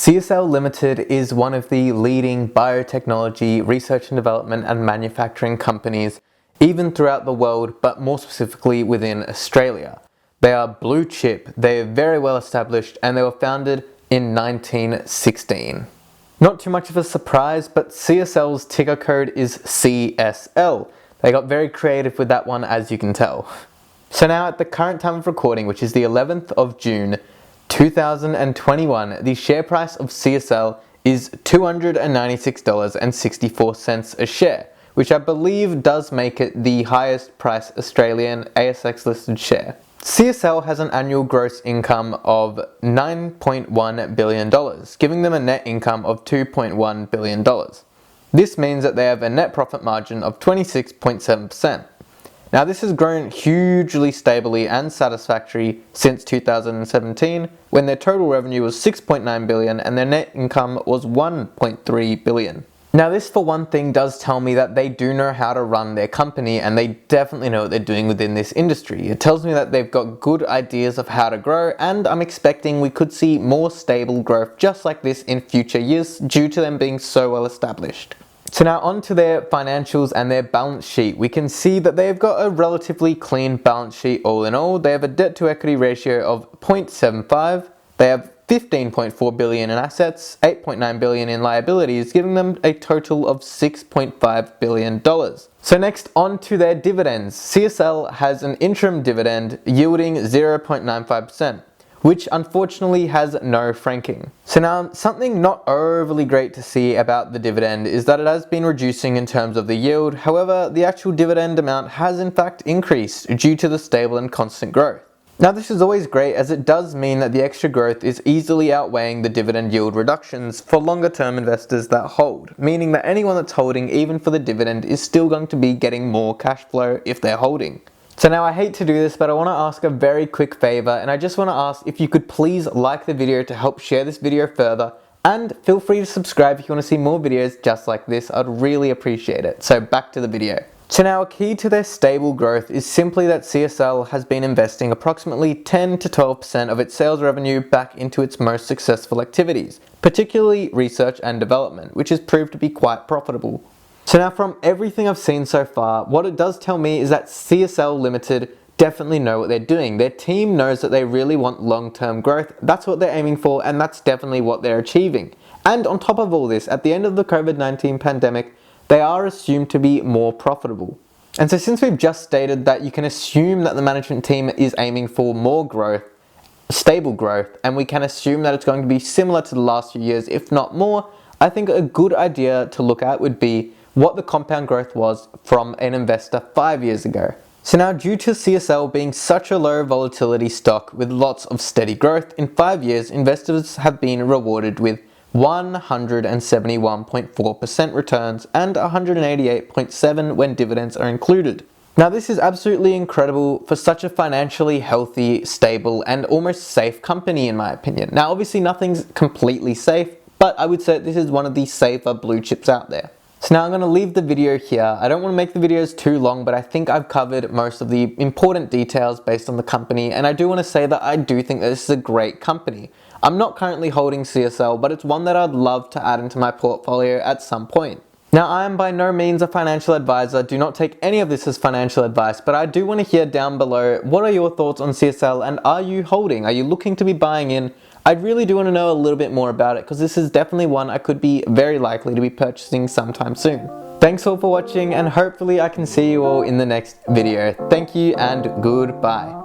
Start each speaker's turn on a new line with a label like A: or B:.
A: CSL Limited is one of the leading biotechnology research and development and manufacturing companies even throughout the world, but more specifically within Australia. They are blue chip, they are very well established, and they were founded in 1916. Not too much of a surprise, but CSL's ticker code is CSL. They got very creative with that one, as you can tell. So now at the current time of recording, which is the 11th of June 2021, the share price of CSL is $296.64 a share, which I believe does make it the highest price Australian ASX listed share. CSL has an annual gross income of $9.1 billion, giving them a net income of $2.1 billion. This means that they have a net profit margin of 26.7%. Now this has grown hugely stably and satisfactory since 2017, when their total revenue was $6.9 billion and their net income was $1.3 billion. Now this for one thing does tell me that they do know how to run their company, and they definitely know what they're doing within this industry. It tells me that they've got good ideas of how to grow, and I'm expecting we could see more stable growth just like this in future years due to them being so well established. So now on to their financials and their balance sheet. We can see that they've got a relatively clean balance sheet all in all. They have a debt to equity ratio of 0.75. They have 15.4 billion in assets, 8.9 billion in liabilities, giving them a total of $6.5 billion. So next on to their dividends. CSL has an interim dividend yielding 0.95%. which unfortunately has no franking. So now, something not overly great to see about the dividend is that it has been reducing in terms of the yield. However, the actual dividend amount has in fact increased due to the stable and constant growth. Now this is always great, as it does mean that the extra growth is easily outweighing the dividend yield reductions for longer term investors that hold, meaning that anyone that's holding even for the dividend is still going to be getting more cash flow if they're holding. So now I hate to do this, but I want to ask a very quick favor, and I just want to ask if you could please like the video to help share this video further, and feel free to subscribe if you want to see more videos just like this. I'd really appreciate it. So back to the video. So now a key to their stable growth is simply that CSL has been investing approximately 10 to 12% of its sales revenue back into its most successful activities, particularly research and development, which has proved to be quite profitable. So now from everything I've seen so far, what it does tell me is that CSL Limited definitely know what they're doing. Their team knows that they really want long-term growth. That's what they're aiming for, and that's definitely what they're achieving. And on top of all this, at the end of the COVID-19 pandemic, they are assumed to be more profitable. And so since we've just stated that you can assume that the management team is aiming for more growth, stable growth, and we can assume that it's going to be similar to the last few years, if not more, I think a good idea to look at would be what the compound growth was from an investor 5 years ago. So now, due to CSL being such a low volatility stock with lots of steady growth, in 5 years investors have been rewarded with 171.4% returns and 188.7% when dividends are included. Now this is absolutely incredible for such a financially healthy, stable, and almost safe company in my opinion. Now obviously nothing's completely safe, but I would say this is one of the safer blue chips out there. So now I'm going to leave the video here. I don't want to make the videos too long, but I think I've covered most of the important details based on the company, and I do want to say that I do think that this is a great company. I'm not currently holding CSL, but it's one that I'd love to add into my portfolio at some point. Now I am by no means a financial advisor, do not take any of this as financial advice, but I do want to hear down below, what are your thoughts on CSL, and are you holding? Are you looking to be buying in? I really do want to know a little bit more about it, because this is definitely one I could be very likely to be purchasing sometime soon. Thanks all for watching, and hopefully I can see you all in the next video. Thank you and goodbye.